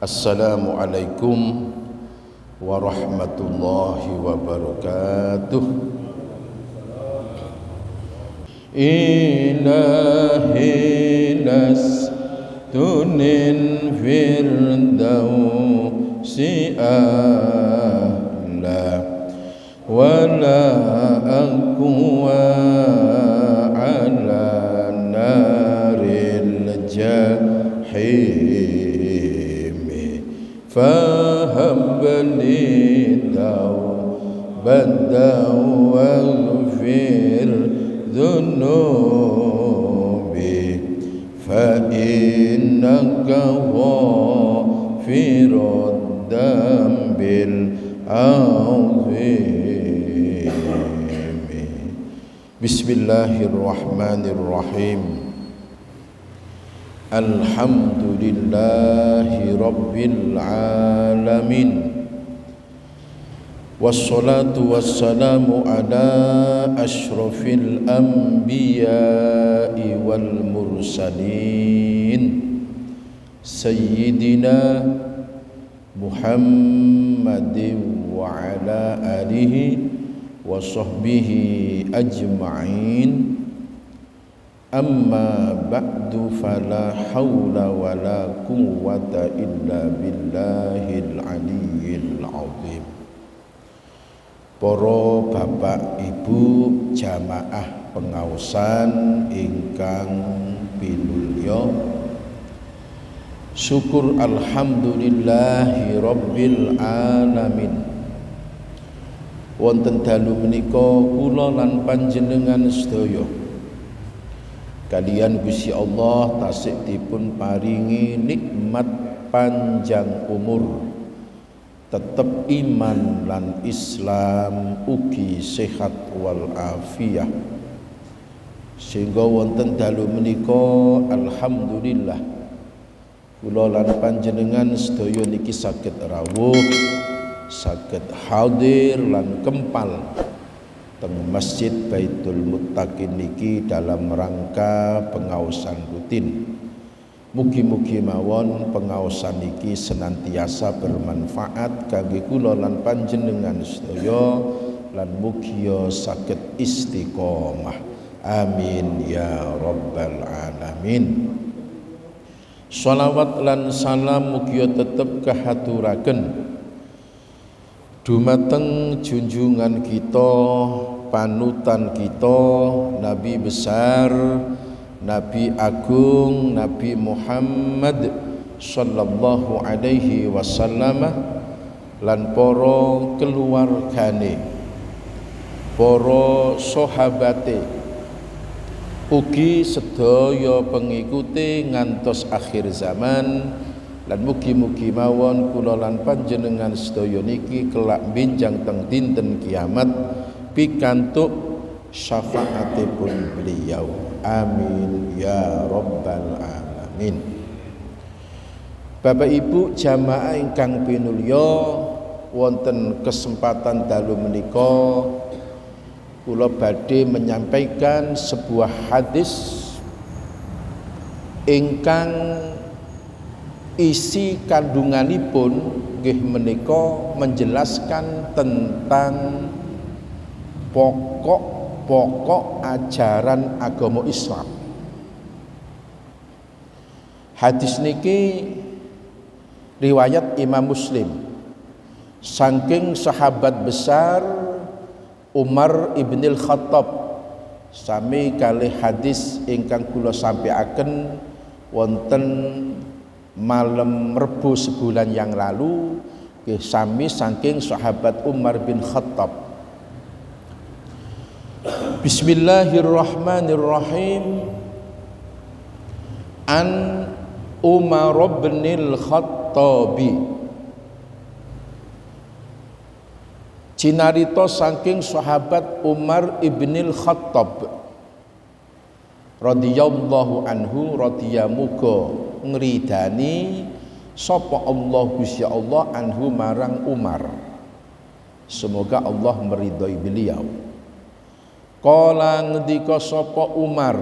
Assalamualaikum warahmatullahi wabarakatuh. Ilahi nastunin firdausi a'la wala aqwa ala naril jahim fahab li tawbatan waghfir dhunubi fa innaka ghafirud dambil azim. Bismillahirrahmanirrahim. Alhamdulillahi rabbil alamin. Wassalatu wassalamu ala ashrafil anbiya'i wal mursalin Sayyidina Muhammadin wa ala alihi wa sahbihi ajma'in. Amma ba'du fala hawla wala quwwata illa billahil aliyyil azim. Para bapak ibu jamaah pengaosan ingkang pinulya, syukur alhamdulillahi rabbil alamin. Wonten dalu menika kula lan panjenengan sedaya kaliyan Gusti Allah tasih dipun paringi nikmat panjang umur, tetep iman lan Islam ugi sehat wal afiyah, sehingga wonten dalu menika alhamdulillah kula lan panjenengan sedaya niki saged rawuh, saged hadir lan kempal teng Masjid Baitul Muttaqin niki dalam rangka pengaosan rutin. Mugi-mugi mawon pengaosan niki senantiasa bermanfaat kangge kula lan panjenengan sedaya lan mugi saged istiqomah. Amin ya rabbal alamin. Shalawat lan salam mugi tetep kahaturaken dumateng junjungan kita, panutan kita, Nabi besar, Nabi agung, Nabi Muhammad sallallahu alaihi wasallam lan para keluargane, para sahabate, ugi sedaya pengikuti ngantos akhir zaman. Lan mugi-mugi mawon kula lan panjenengan sedaya niki kelak benjang teng dinten kiamat pikantuk syafaatipun beliau. Amin ya rabbal alamin. Bapak Ibu jamaah ingkang pinulya, wonten kesempatan dalu menika kula badhe menyampaikan sebuah hadis ingkang isi kandunganipun nggih menika menjelaskan tentang pokok-pokok ajaran agama Islam. Hadis niki riwayat Imam Muslim saking sahabat besar Umar ibnil Khattab. Sami kalih hadis ingkang kula sampaiaken wonten malam Rebo sebulan yang lalu, sami saking sahabat Umar bin Khattab. Bismillahirrahmanirrahim. An Umar bin Khattabi, cinarita saking sahabat Umar ibnil Khattab radhiyallahu anhu, radhiyamuga ngridani sapa Allah Gusti Allah anhu marang Umar, semoga Allah meridhai beliau. Qala ngendika sapa Umar,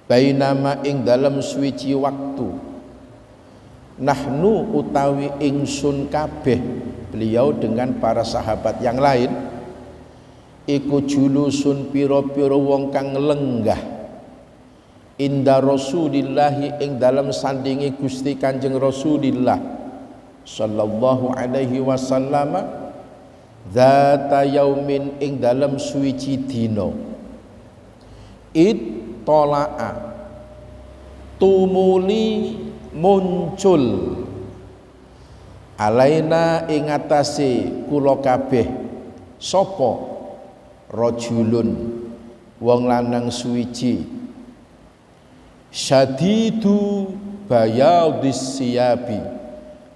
bainama ing dalam suwiji waktu, nahnu utawi ingsun kabeh, beliau dengan para sahabat yang lain, iku julusun piro-piro wong kang lenggah inda Rasulillahi ing dalam sandingi Gusti Kanjeng Rasulillah sallallahu alaihi wasallam, dzata yaumin ing dalam suwiji dina, tolaa tumuli muncul alaina ing atase kula kabeh sapa rajulun wong lanang suwiji syadidu bayadis siyabi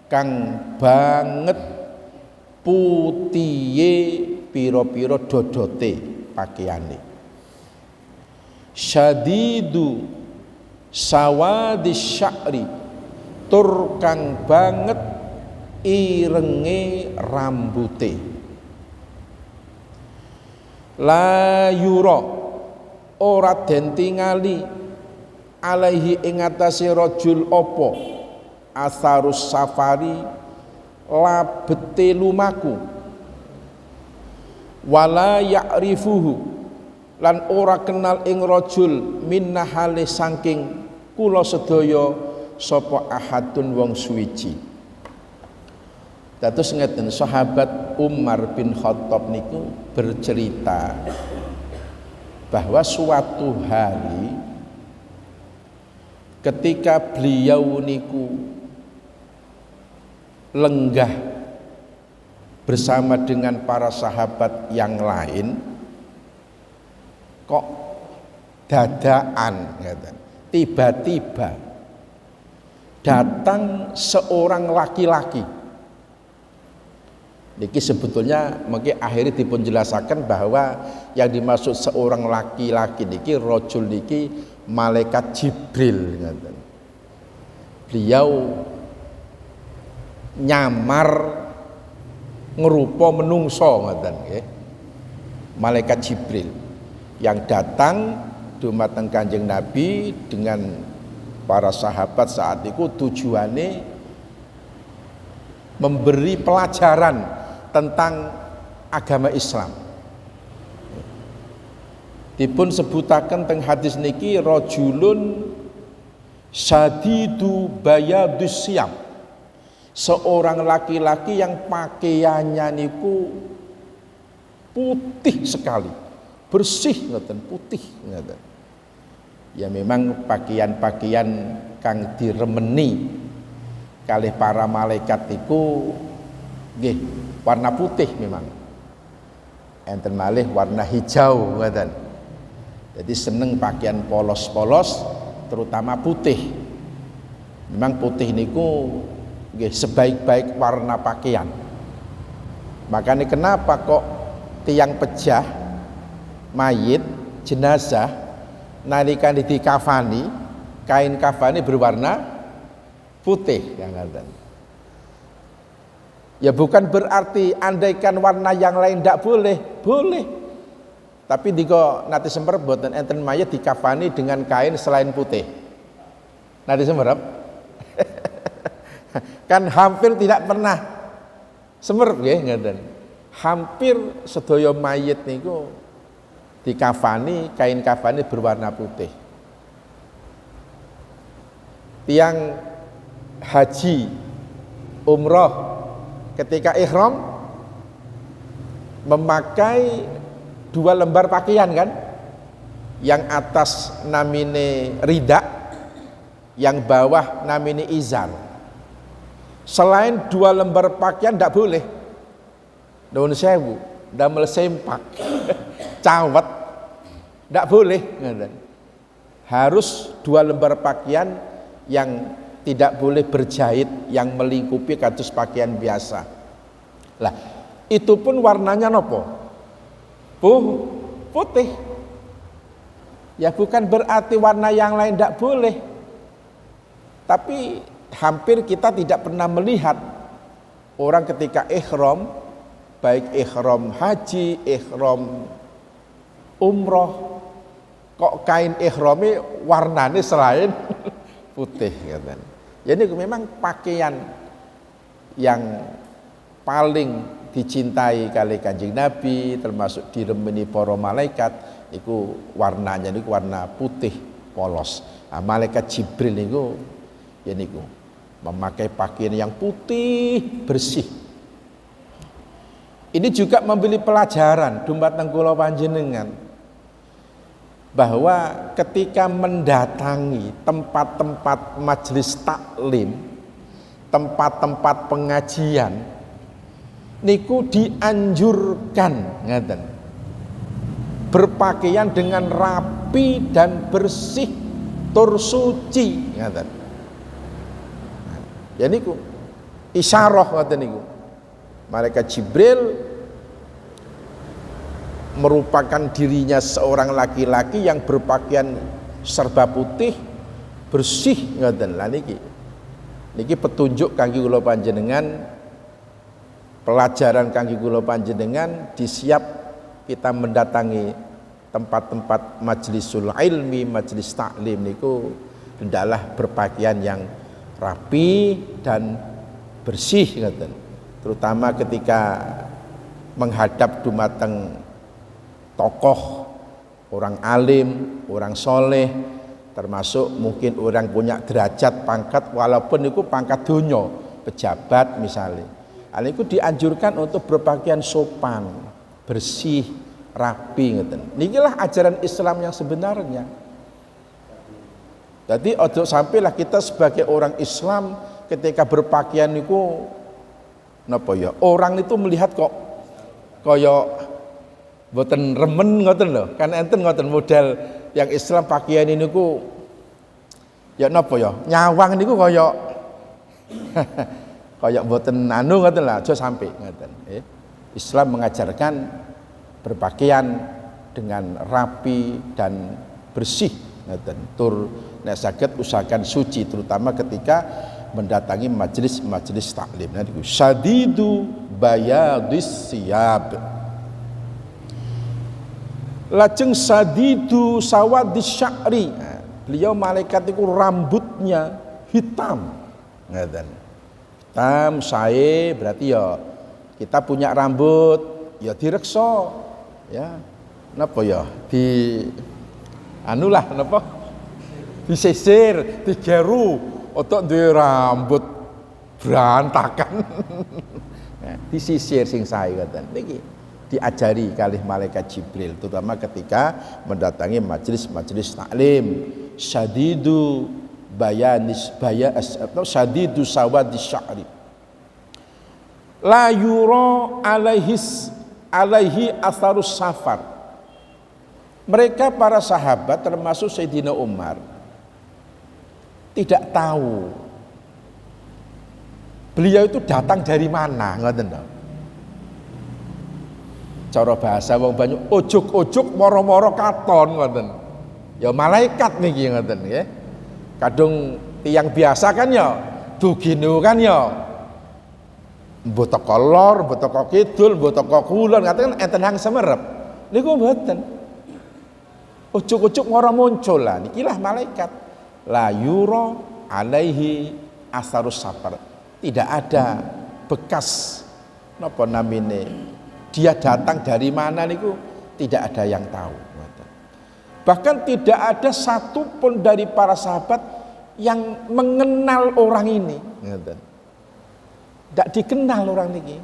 kang banget putihe pira-pira dodote pakaiane, syadidu sawadis sya'ri tur kang banget irenge rambute, la yura ora den tingali alaihi ing atase rajul apa asarus safari labete lumaku, wala ya'rifuhu lan ora kenal ing rajul minna hale saking kula sedaya sapa ahadun wong suwiji. Dados ngeten, sahabat Umar bin Khattab niku bercerita bahwa suatu hari ketika beliau niku lenggah bersama dengan para sahabat yang lain, kok dadaan tiba-tiba datang seorang laki-laki. Niki sebetulnya mungkin akhirnya dipunjelasaken bahwa yang dimaksud seorang laki-laki niki rajul niki malaikat Jibril. Beliau nyamar ngerupa menungso ngoten nggih. Malaikat Jibril yang datang dumateng Kanjeng Nabi dengan para sahabat saat itu tujuannya memberi pelajaran tentang agama Islam. Dipun sebutaken teng hadis niki rajulun syadidu bayadus siyam, seorang laki-laki yang pakaiannya niku putih sekali, bersih ngoten, putih ngoten. Ya memang pakaian-pakaian kang diremeni kalih para malaikat niku nggih warna putih memang. Enten malih warna hijau ngoten. Jadi seneng pakaian polos-polos terutama putih. Memang putih niku nggih sebaik-baik warna pakaian. Makanya kenapa kok tiang pejah mayit jenazah nalika dikafani kain kafani berwarna putih yang ngaten. Ya bukan berarti andaikan warna yang lain tidak boleh, boleh. Tapi diko nanti semprep boten enten mayit dikafani dengan kain selain putih. Nanti semprep. Kan hampir tidak pernah semprep nggih ngaten. Hampir sedaya mayit niku dikafani kain kafani berwarna putih. Tiang haji umroh ketika ihram memakai 2 lembar pakaian kan, yang atas namine rida, yang bawah namine izar. Selain 2 lembar pakaian tidak boleh. Nuwun sewu, damel sempak, cawet, tidak boleh. Harus 2 lembar pakaian yang tidak boleh berjahit, yang melingkupi kados pakaian biasa. Lah, itu pun warnanya nopo? Putih. Ya bukan berarti warna yang lain tidak boleh. Tapi hampir kita tidak pernah melihat orang ketika ihram, baik ihram haji, ihram umroh, kok kain ihramnya warnanya selain putih. Ya ini memang pakaian yang paling dicintai kali Kanjeng Nabi, termasuk diremeni para malaikat, itu warnanya niku warna putih polos. Nah, malaikat Jibril niku ya niku memakai pakaian yang putih bersih. Ini juga memberi pelajaran dumateng kula panjenengan bahwa ketika mendatangi tempat-tempat majelis taklim, tempat-tempat pengajian, niku dianjurkan ngaten, berpakaian dengan rapi dan bersih tur suci ngaten. Ya niku isyarah ngaten niku. Malaikat Jibril merupakan dirinya seorang laki-laki yang berpakaian serba putih, bersih ngoten. Lah niki petunjuk kangge kula panjenengan, pelajaran kangge kula panjenengan di siap kita mendatangi tempat-tempat majlisul ilmi, majelis taklim niku hendaklah berpakaian yang rapi dan bersih ngoten. Terutama ketika menghadap dumateng tokoh, orang alim, orang soleh, termasuk mungkin orang punya derajat pangkat, walaupun itu pangkat dunia, pejabat misalnya. Hal itu dianjurkan untuk berpakaian sopan, bersih, rapi ngeten. Inilah ajaran Islam yang sebenarnya. Jadi ojo sampailah kita sebagai orang Islam ketika berpakaian itu napa ya? Orang itu melihat kok kaya mboten remen ngoten lho. Kan enten ngoten model yang Islam pakaian ini ku ya napa ya? Nyawang niku kaya kaya mboten anu ngoten lah, aja sampai ngoten. Islam mengajarkan berpakaian dengan rapi dan bersih ngoten. Tur nek saged usahakan suci, terutama ketika mendatangi majelis taklim. Nanti syadidu bayadis siyab, lajeng sadidu sawadis sya'ri. Beliau malaikat itu rambutnya hitam, hitam sae, berarti ya kita punya rambut ya direksa ya napa ya di anulah napa disisir, digeru. Otak duwe rambut berantakan. Nah, disisir sing sae ngoten. Niki diajari kalih malaikat Jibril, terutama ketika mendatangi majelis taklim. Syadidu bayanis atau syadidu sawadis sya'ri. La yura alaihi atharus safar. Mereka para sahabat termasuk Sayyidina Umar tidak tahu beliau itu datang dari mana, ngoten to. Cara bahasa wong Banyu, ojok-ojok moro-moro katon ngoten. Ya malaikat niki ngoten nggih. Kadung tiyang biasa kan ya dugino kan ya mbok teko lor, mbok teko kidul, mbok teko kulon, ngaten enten hang semerep. Niku mboten. Ojok-ojok moro muncul lah nikilah malaikat. La yura alaihi asarus safar. Tidak ada bekas napa namine dia datang dari mana niku tidak ada yang tahu. Bahkan tidak ada satupun dari para sahabat yang mengenal orang ini. Tidak dikenal orang ini.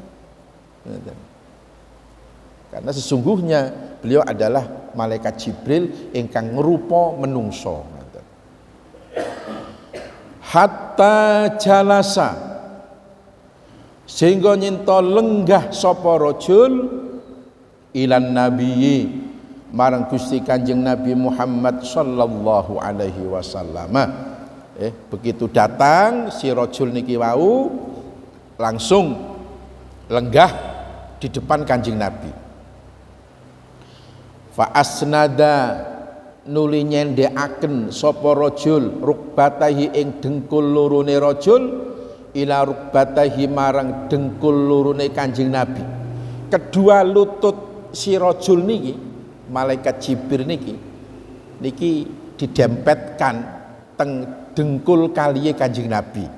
Karena sesungguhnya beliau adalah malaikat Jibril ingkang ngrupa menungso. Hatta jalasa, sehingga nyinta lenggah sapa rajul ilan nabiyyi marang Gusti Kanjeng Nabi Muhammad sallallahu alaihi wasallam. Begitu datang si rajul niki wau langsung lenggah di depan Kanjeng Nabi. Fa asnada nuli nyendhekaken sapa rajul rukbatahi ing dengkul lorone rajul ila rukbatahi marang dengkul lorone Kanjeng Nabi. Kedua lutut si rajul niki malaikat Jibril niki didempetkan teng dengkul kaliye Kanjeng Nabi.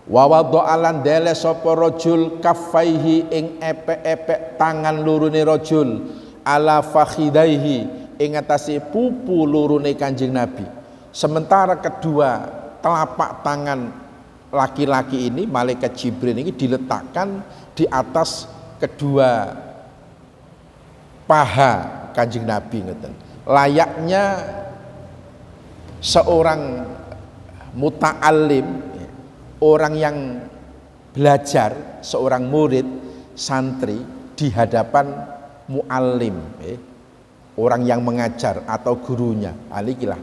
Wa wada'alan dele sapa rajul kaffaihi ing epek-epek tangan lurune rajul ala fakhidaihi ing atase pupu lurune Kanjeng Nabi. Sementara kedua telapak tangan laki-laki ini malaikat Jibril ini diletakkan di atas kedua paha Kanjeng Nabi ngoten. Layaknya seorang muta'allim, orang yang belajar, seorang murid, santri di hadapan muallim, orang yang mengajar atau gurunya. Alikilah.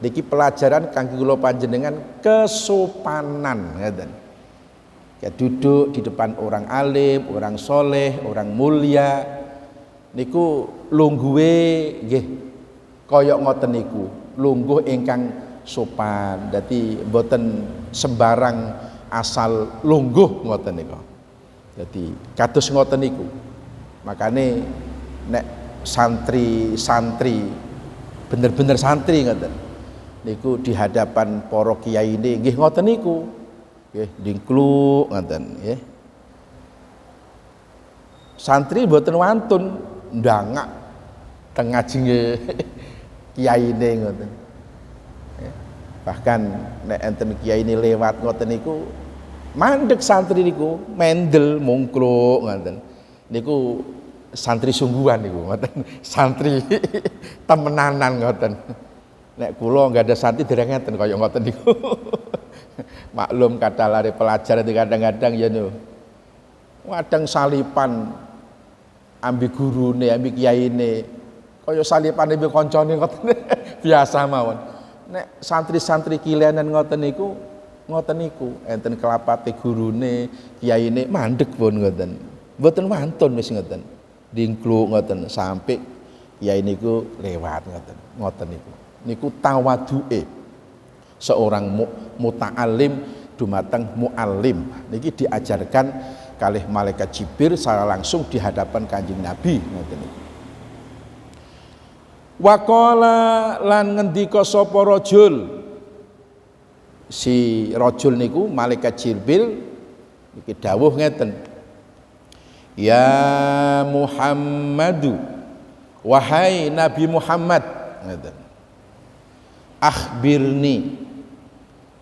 Niki pelajaran kangge kula panjenengan kesopanan, ngeten. Ya duduk di depan orang alim, orang soleh, orang mulia. Niku lungguhe nggih kaya ngoten niku, lungguh ingkang sopan, dadi mboten sembarang asal lungguh ngoten niku. Dadi kados ngoten niku. Makane nek santri-santri bener-bener santri ngoten niku di hadapan para kiai ini nggih ngoten niku. Nggih dingkluk ngoten nggih. Santri mboten wantun ndangak teng ngajenge kiai ini ngoten. Bahkan nek enten kiai ini lewat ngoten niku mandeg santri niku mendel mungkluk ngoten niku santri sungguhan niku ngoten santri temenanan ngoten. Nek kula enggak ada santri dereng ngeten kaya ngoten niku. Maklum kata lari pelajar itu kadang-kadang ya no wadang salipan ambi gurune ambi kiyaine kaya salipan ambi kancane ngoten biasa mawon. Nek santri-santri kilenan ngoten niku enten kelapate gurune kiyaine mandeg pun ngoten mboten wantun wis ngoten dingkluk ngoten sampai kiai niku lewat ngoten niku tawaduke seorang muta'alim dumateng muallim niki diajarkan kalih malaikat Jibril secara langsung di hadapan Kanjeng Nabi ngoten niku. Waqala lan ngendika sapa rajul, si rajul niku malaikat Jibril niki dawuh ngeten, ya Muhammadu, wahai Nabi Muhammad ngeten, akhbirni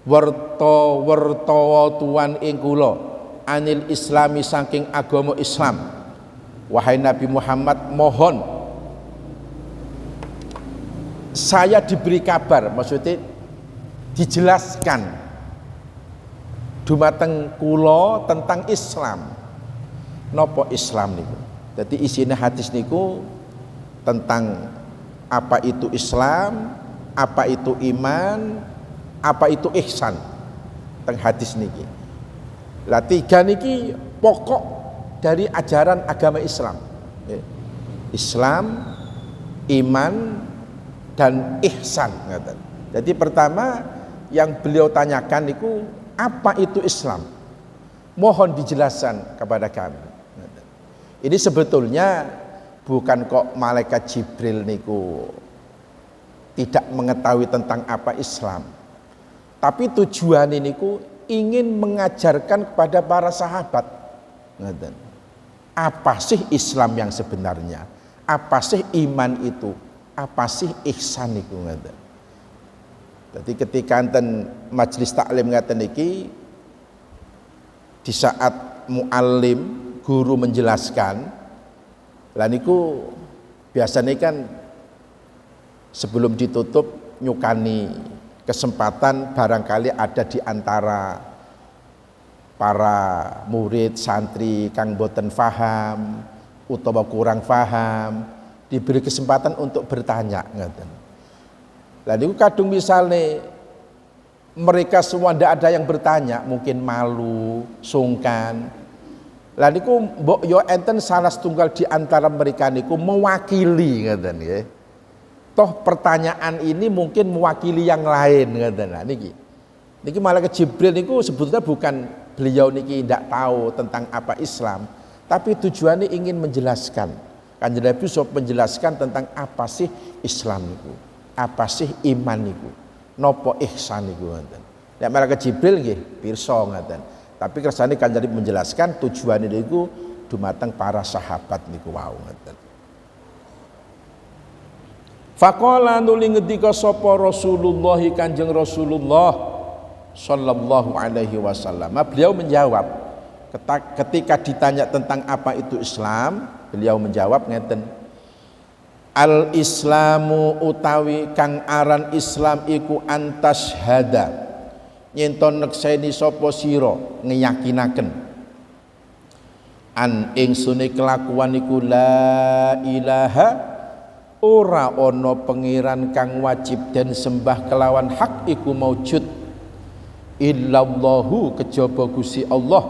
werta tuan ing kula anil islami saking agama Islam. Wahai Nabi Muhammad, mohon saya diberi kabar, maksudnya dijelaskan dumateng kula tentang Islam. Napa Islam niku? Jadi isine hadis niku tentang apa itu Islam, apa itu iman, apa itu ihsan. Tentang hadis niki. Lah tiga niki pokok dari ajaran agama Islam. Islam, iman, dan ihsan. Jadi pertama yang beliau tanyakan niku apa itu Islam? Mohon dijelaskan kepada kami. Ini sebetulnya bukan kok malaikat Jibril niku tidak mengetahui tentang apa Islam, tapi tujuan ini niku ingin mengajarkan kepada para sahabat apa sih Islam yang sebenarnya, apa sih iman itu, apa sih ihsan niku ngoten. Jadi ketika enten majelis taklim ngaten iki di saat muallim guru menjelaskan, lah niku biasanya kan sebelum ditutup nyukani kesempatan barangkali ada di antara para murid santri kang boten faham utawa kurang faham diberi kesempatan untuk bertanya ngoten. Lah niku kadung misalnya mereka semua ndak ada yang bertanya, mungkin malu, sungkan. Lah niku mbok yo enten salah setunggal di antara mereka niku mewakili ngoten nggih. Toh pertanyaan ini mungkin mewakili yang lain ngoten. Nah niki. Niki malaikat Jibril niku sebetulnya bukan beliau niki ndak tahu tentang apa Islam, tapi tujuannya ingin menjelaskan. Kanjeng Nabi sok menjelaskan tentang apa sih Islam itu, apa sih iman niku? Napa ihsan niku ngoten. Nek malaikat Jibril nggih pirsa ngoten. Tapi kersane Kanjeng Nabi menjelaskan tujuan niku dumateng para sahabat niku wau ngoten. Faqala nuli ngendika sapa Rasulullah Kanjeng Rasulullah sallallahu alaihi wasallam. Beliau menjawab ketika ditanya tentang apa itu Islam, beliau menjawab ngeten. Al Islamu utawi kang aran Islam iku antas hada nyenton nekseni sapa sira ngeyakinaken an ingsune kelakuan iku la ilaha ora ana pangeran kang wajib den sembah kelawan hak iku maujud illallahu kejaba Gusti Allah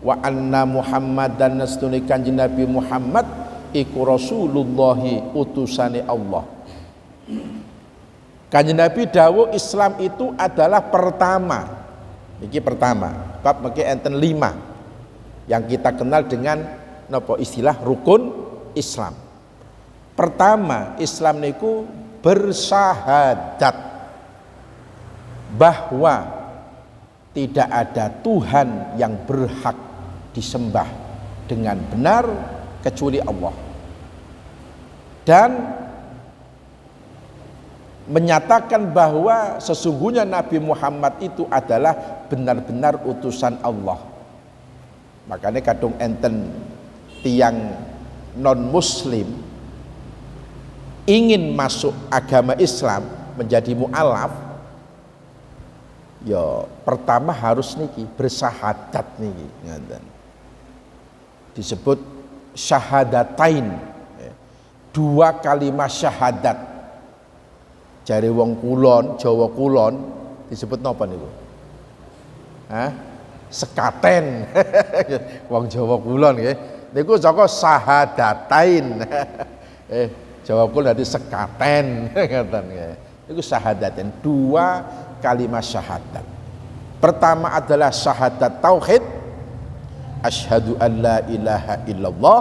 wa anna Muhammadan nastune Kanjeng Nabi Muhammad iku Rasulullahi utusane Allah. Kanjeng Nabi dawuh Islam itu adalah pertama. Iki pertama. Bab mengki enten 5 yang kita kenal dengan napa istilah rukun Islam. Pertama, Islam niku bersyahadat bahwa tidak ada Tuhan yang berhak disembah dengan benar kecuali Allah, dan menyatakan bahwa sesungguhnya Nabi Muhammad itu adalah benar-benar utusan Allah. Makanya kadung enten tiang non muslim ingin masuk agama Islam menjadi mu'alaf, ya pertama harus niki bersyahadat niki disebut syahadatain, 2 kalimat syahadat. Jare wong kulon, Jawa kulon disebut napa niku? Sekaten. Wong Jawa kulon nggih. Niku saka syahadatain. Jawa kulon dadi sekaten ngoten nggih. Niku syahadatain, 2 kalimat syahadat. Pertama adalah syahadat tauhid, asyhadu an la ilaha illallah.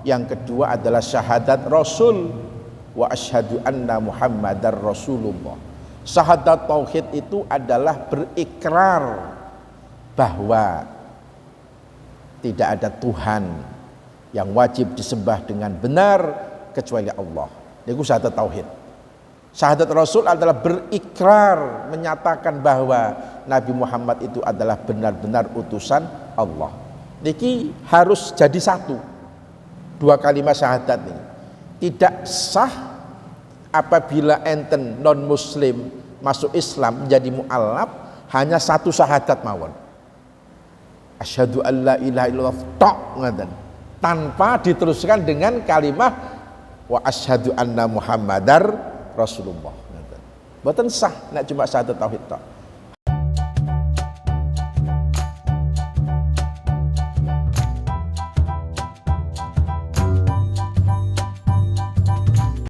Yang kedua adalah syahadat Rasul, wa asyhadu anna Muhammadar Rasulullah. Syahadat tauhid itu adalah berikrar bahwa tidak ada Tuhan yang wajib disembah dengan benar kecuali Allah. Itu syahadat tauhid. Syahadat Rasul adalah berikrar menyatakan bahwa Nabi Muhammad itu adalah benar-benar utusan Allah. Niki harus jadi satu. 2 kalimat syahadat ini tidak sah apabila enten non muslim masuk Islam menjadi mu'alaf hanya 1 syahadat mawon. Asyhadu an la ilaha illallah tok ngoten, tanpa diteruskan dengan kalimat wa asyhadu anna Muhammadar Rasulullah ngoten. Mboten sah nek cuma syahadat tauhid tok.